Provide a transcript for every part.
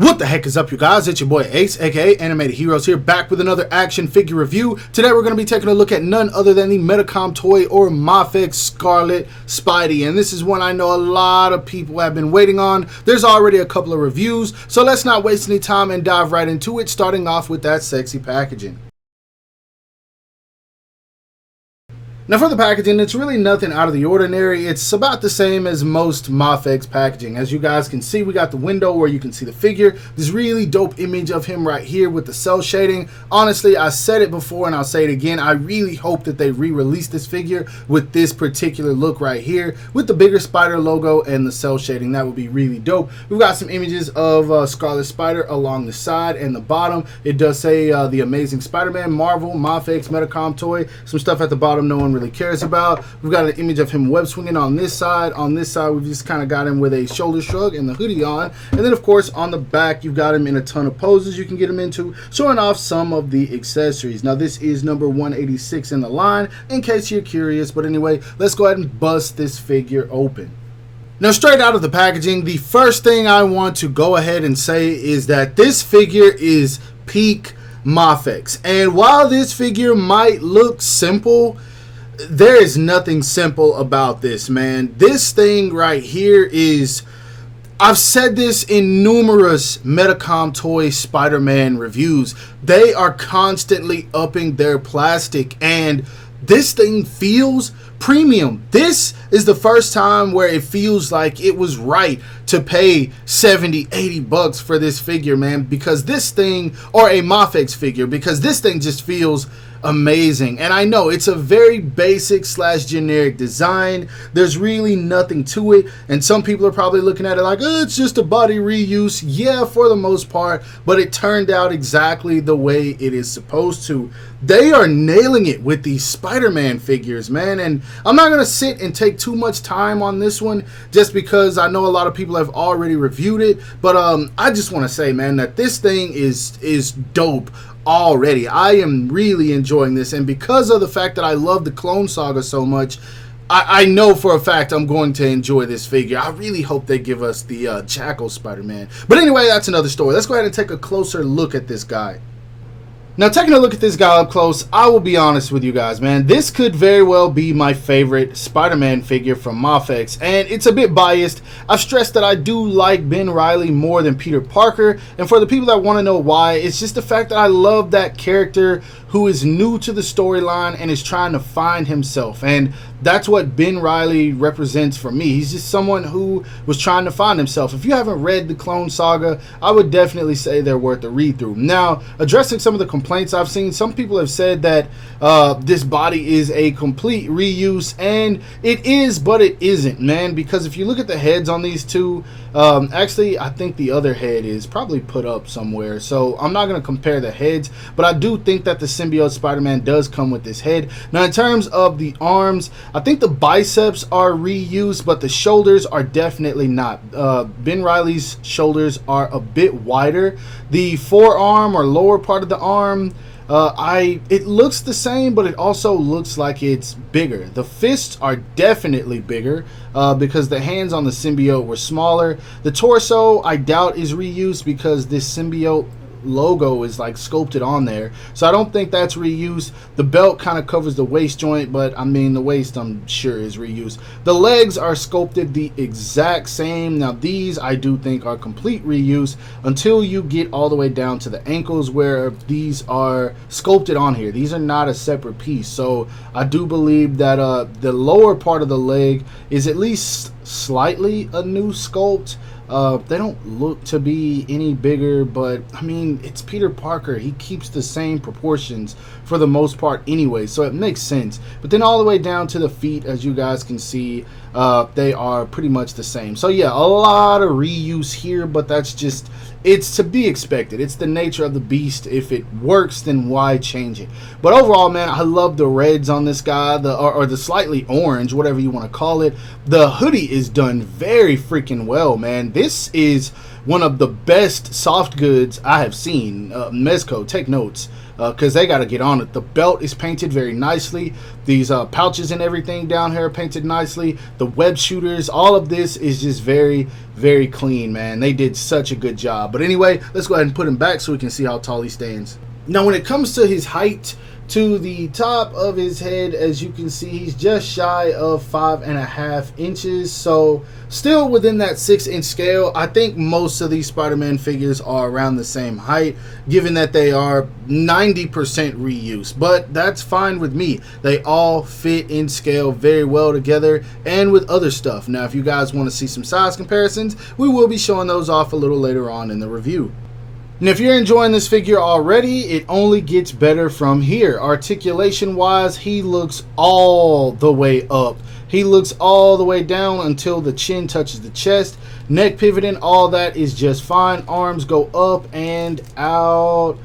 What the heck is up, you guys? It's your boy Ace, aka Animated Heroes, here, back with another action figure review. Today we're going to be taking a look at none other than the Medicom toy, or Mafex Scarlet Spidey. And this is one I know a lot of people have been waiting on. There's already a couple of reviews, so let's not waste any time and dive right into it, starting off with that sexy packaging. Now for the packaging, it's really nothing out of the ordinary. It's about the same as most Mafex packaging. As you guys can see, we got the window where you can see the figure. This really dope image of him right here with the cell shading. Honestly, I said it before and I'll say it again. I really hope that they re-release this figure with this particular look right here, with the bigger spider logo and the cell shading. That would be really dope. We've got some images of Scarlet Spider along the side and the bottom. It does say the Amazing Spider-Man, Marvel, Mafex, Medicom toy. Some stuff at the bottom no one really cares about. We've got an image of him web swinging on this side. On this side, we've just kind of got him with a shoulder shrug and the hoodie on. And then, of course, on the back, you've got him in a ton of poses you can get him into, showing off some of the accessories. Now, this is number 186 in the line, in case you're curious. But anyway, let's go ahead and bust this figure open. Now, straight out of the packaging, the first thing I want to go ahead and say is that this figure is peak Mafex. And while this figure might look simple, there is nothing simple about this, man. This thing right here is, I've said this in numerous Medicom toy Spider-Man reviews. They are constantly upping their plastic, and this thing feels premium. This is the first time where it feels like it was right to pay 70, 80 bucks for this figure, man, because this thing, or a Mafex figure, because this thing just feels amazing. And I know it's a very basic / generic design. There's really nothing to it, and some people are probably looking at it like, oh, it's just a body reuse. Yeah, for the most part, but it turned out exactly the way it is supposed to. They are nailing it with these Spider-Man figures, man, and I'm not gonna sit and take too much time on this one just because I know a lot of people have already reviewed it, but I just want to say, man, that this thing is dope already. I am really enjoying this, and because of the fact that I love the Clone Saga so much, I know for a fact I'm going to enjoy this figure. I really hope they give us the Jackal Spider-Man. But anyway, that's another story. Let's go ahead and take a closer look at this guy. Now, taking a look at this guy up close, I will be honest with you guys, man. This could very well be my favorite Spider-Man figure from Mafex, and it's a bit biased. I've stressed that I do like Ben Reilly more than Peter Parker, and for the people that want to know why, it's just the fact that I love that character who is new to the storyline and is trying to find himself, and that's what Ben Reilly represents for me. He's just someone who was trying to find himself. If you haven't read the Clone Saga, I would definitely say they're worth a read-through. Now, addressing some of the complaints I've seen, some people have said that this body is a complete reuse, and it is, but it isn't, man, because if you look at the heads on these two, actually, I think the other head is probably put up somewhere, so I'm not going to compare the heads, but I do think that the symbiote Spider-Man does come with this head. Now, in terms of the arms, I think the biceps are reused, but the shoulders are definitely not. Ben Reilly's shoulders are a bit wider. The forearm or lower part of the arm, it looks the same, but it also looks like it's bigger. The fists are definitely bigger because the hands on the symbiote were smaller. The torso, I doubt, is reused because this symbiote logo is like sculpted on there, so I don't think that's reused. The belt kind of covers the waist joint, but I mean the waist I'm sure is reused. The legs are sculpted the exact same. Now these I do think are complete reuse until you get all the way down to the ankles where these are sculpted on here. These are not a separate piece, so I do believe that the lower part of the leg is at least slightly a new sculpt. They don't look to be any bigger, but I mean, it's Peter Parker. He keeps the same proportions for the most part anyway, so it makes sense. But then all the way down to the feet, as you guys can see, they are pretty much the same. So yeah, a lot of reuse here, but that's just, it's to be expected. It's the nature of the beast. If it works, then why change it? But overall, man, I love the reds on this guy, or the slightly orange, whatever you want to call it. The hoodie is done very freaking well, man. This is one of the best soft goods I have seen. Mezco, take notes. because they got to get on it. The belt is painted very nicely. These pouches and everything down here are painted nicely. The web shooters, all of this is just very, very clean, man. They did such a good job. But anyway, let's go ahead and put him back so we can see how tall he stands. Now, when it comes to his height, to the top of his head, as you can see, he's just shy of 5.5 inches, so still within that 6-inch scale. I think most of these Spider-Man figures are around the same height, given that they are 90% reuse, but that's fine with me. They all fit in scale very well together and with other stuff. Now, if you guys want to see some size comparisons, we will be showing those off a little later on in the review. And if you're enjoying this figure already, it only gets better from here. Articulation wise, he looks all the way up. He looks all the way down until the chin touches the chest. Neck pivoting, all that is just fine. Arms go up and out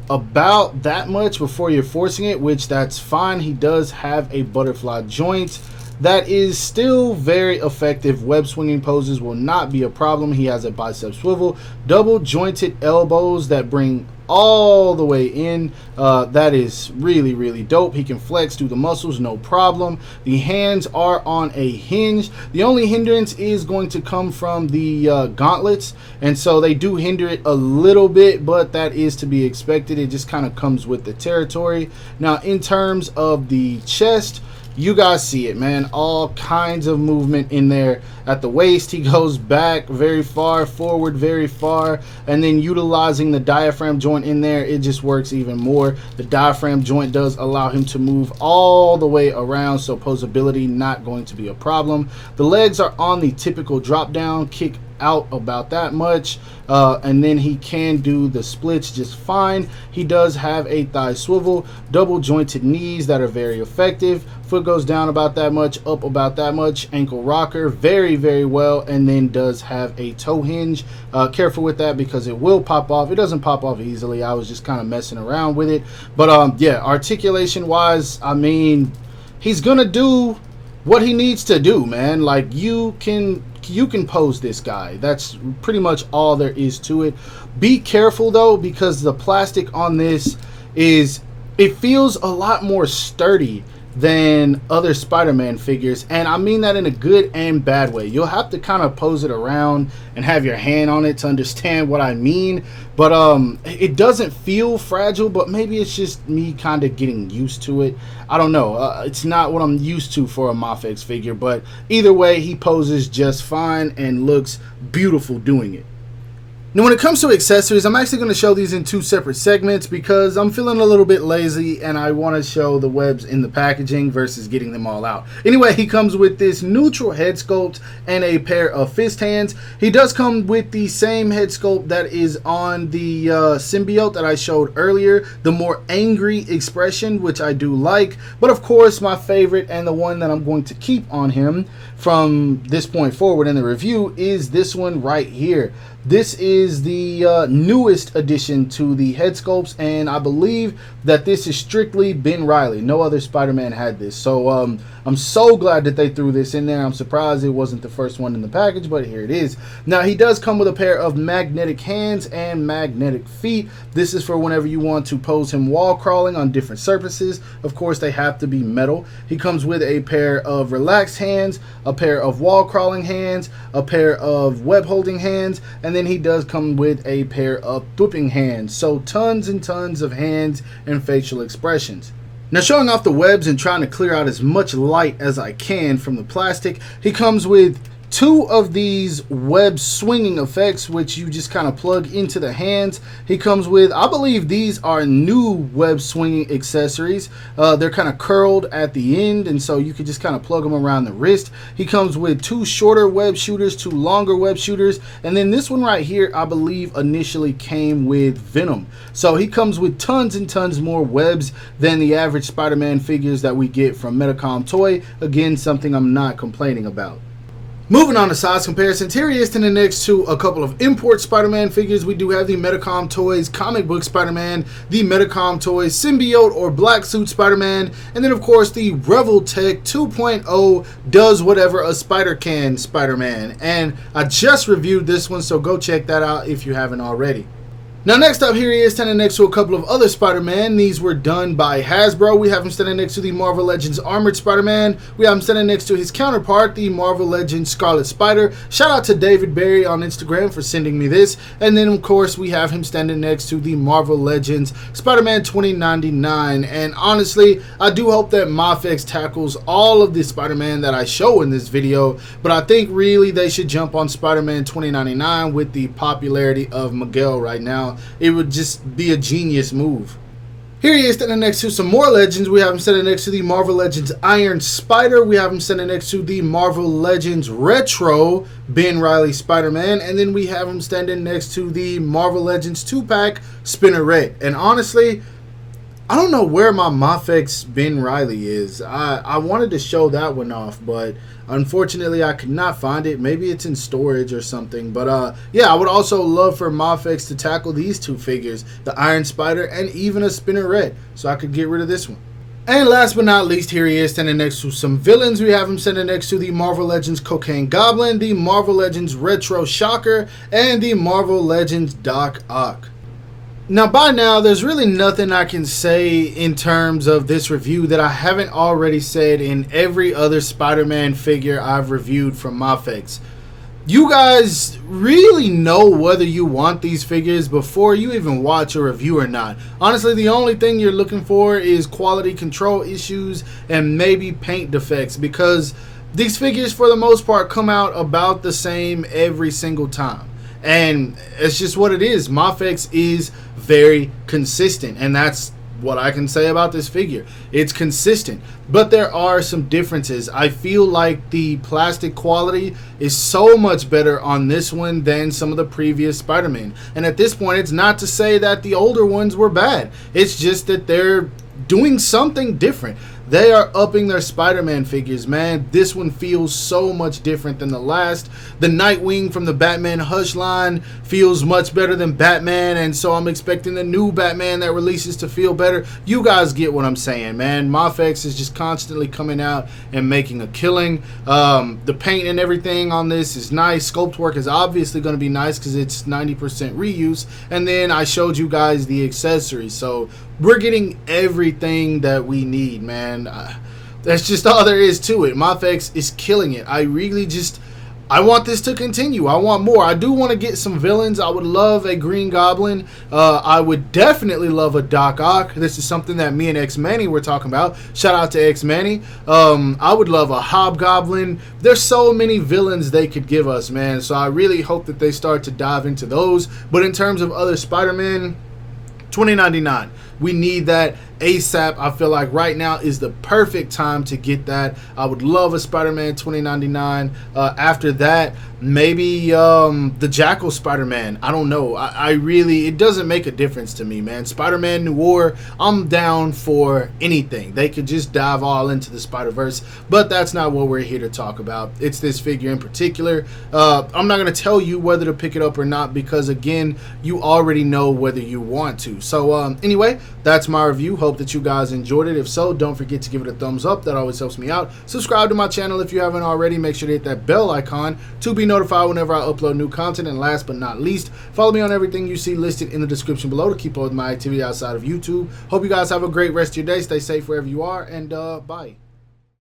about that much before you're forcing it, which that's fine. He does have a butterfly joint. That is still very effective. Web swinging poses will not be a problem. He has a bicep swivel, double jointed elbows that bring all the way in. That is really, really dope. He can flex through the muscles, no problem. The hands are on a hinge. The only hindrance is going to come from the gauntlets, and so they do hinder it a little bit, but that is to be expected. It just kind of comes with the territory. Now, in terms of the chest, you guys see it, man. All kinds of movement in there. At the waist, he goes back very far, forward very far, and then utilizing the diaphragm joint in there, it just works even more. The diaphragm joint does allow him to move all the way around, so posability not going to be a problem. The legs are on the typical drop down, kick out about that much, and then he can do the splits just fine. He does have a thigh swivel, double jointed knees that are very effective. Foot goes down about that much, up about that much. Ankle rocker, very, very well, and then does have a toe hinge. Careful with that because it will pop off. It doesn't pop off easily. I was just kind of messing around with it, but yeah, articulation wise, I mean, he's gonna do what he needs to do, man. Like, you can pose this guy. That's pretty much all there is to it. Be careful though, because the plastic on this it feels a lot more sturdy than other Spider-Man figures, and I mean that in a good and bad way. You'll have to kind of pose it around and have your hand on it to understand what I mean, but it doesn't feel fragile, but maybe it's just me kind of getting used to it. I don't know. It's not what I'm used to for a Mafex figure, but either way, he poses just fine and looks beautiful doing it. Now, when it comes to accessories, I'm actually going to show these in two separate segments because I'm feeling a little bit lazy and I want to show the webs in the packaging versus getting them all out. Anyway, he comes with this neutral head sculpt and a pair of fist hands. He does come with the same head sculpt that is on the symbiote that I showed earlier, the more angry expression, which I do like. But of course, my favorite and the one that I'm going to keep on him from this point forward in the review is this one right here. This is the newest addition to the head sculpts, and I believe that this is strictly Ben Reilly. No other Spider-Man had this, so I'm so glad that they threw this in there. I'm surprised it wasn't the first one in the package, but here it is. Now, he does come with a pair of magnetic hands and magnetic feet. This is for whenever you want to pose him wall crawling on different surfaces. Of course, they have to be metal. He comes with a pair of relaxed hands, a pair of wall crawling hands, a pair of web holding hands, and then he does come with a pair of whipping hands. So tons and tons of hands and facial expressions. Now, showing off the webs and trying to clear out as much light as I can from the plastic, he comes with two of these web swinging effects, which you just kind of plug into the hands. He comes with, I believe these are new web swinging accessories. They're kind of curled at the end, and so you can just kind of plug them around the wrist. He comes with two shorter web shooters, two longer web shooters, and then this one right here, I believe initially came with Venom. So he comes with tons and tons more webs than the average Spider-Man figures that we get from Medicom toy. Again, something I'm not complaining about. Moving on to size comparisons, here he is standing next to a couple of import Spider-Man figures. We do have the Medicom Toys Comic Book Spider-Man, the Medicom Toys Symbiote or Black Suit Spider-Man, and then of course the Reveltech 2.0 Does Whatever a Spider Can Spider-Man. And I just reviewed this one, so go check that out if you haven't already. Now next up, here he is standing next to a couple of other Spider-Man. These were done by Hasbro. We have him standing next to the Marvel Legends Armored Spider-Man. We have him standing next to his counterpart, the Marvel Legends Scarlet Spider. Shout out to David Berry on Instagram for sending me this. And then of course we have him standing next to the Marvel Legends Spider-Man 2099. And honestly, I do hope that Mafex tackles all of the Spider-Man that I show in this video. But I think really they should jump on Spider-Man 2099 with the popularity of Miguel right now. It would just be a genius move. Here he is standing next to some more Legends. We have him standing next to the Marvel Legends Iron Spider. We have him standing next to the Marvel Legends Retro Ben Reilly Spider-Man. And then we have him standing next to the Marvel Legends 2-pack Spinneret. And honestly, I don't know where my Mafex Ben Reilly is. I wanted to show that one off, but unfortunately I could not find it. Maybe it's in storage or something. But yeah, I would also love for Mafex to tackle these two figures, the Iron Spider and even a Spinneret, so I could get rid of this one. And last but not least, here he is standing next to some villains. We have him standing next to the Marvel Legends Cocaine Goblin, the Marvel Legends Retro Shocker, and the Marvel Legends Doc Ock. Now by now, there's really nothing I can say in terms of this review that I haven't already said in every other Spider-Man figure I've reviewed from Mafex. You guys really know whether you want these figures before you even watch a review or not. Honestly, the only thing you're looking for is quality control issues and maybe paint defects, because these figures for the most part come out about the same every single time. And it's just what it is. Mafex is very consistent, and that's what I can say about this figure. It's consistent, but there are some differences. I feel like the plastic quality is so much better on this one than some of the previous Spider-Man. And at this point, it's not to say that the older ones were bad. It's just that they're doing something different. They are upping their Spider-Man figures, man. This one feels so much different than the last. The Nightwing from the Batman Hush line feels much better than Batman, and so I'm expecting the new Batman that releases to feel better. You guys get what I'm saying, man. Mafex is just constantly coming out and making a killing. The paint and everything on this is nice. Sculpt work is obviously going to be nice because it's 90% reuse. And then I showed you guys the accessories, so we're getting everything that we need, man. That's just all there is to it. Mafex is killing it. I want this to continue. I want more. I do want to get some villains. I would love a Green Goblin. I would definitely love a Doc Ock. This is something that me and X Manny were talking about. Shout out to X Manny. I would love a Hobgoblin. There's so many villains they could give us, man. So I really hope that they start to dive into those. But in terms of other Spider-Man, 2099. We need that ASAP. I feel like right now is the perfect time to get that. I would love a Spider-Man 2099. After that, maybe the Jackal Spider-Man. I don't know. I really, it doesn't make a difference to me, man. Spider-Man Noir, I'm down for anything. They could just dive all into the Spider-Verse, but that's not what we're here to talk about. It's this figure in particular. I'm not going to tell you whether to pick it up or not, because again, you already know whether you want to. So anyway, that's my review. Hope that you guys enjoyed it. If so, don't forget to give it a thumbs up. That always helps me out. Subscribe to my channel if you haven't already. Make sure to hit that bell icon to be notified whenever I upload new content. And last but not least, follow me on everything you see listed in the description below to keep up with my activity outside of YouTube. Hope you guys have a great rest of your day. Stay safe wherever you are, and bye.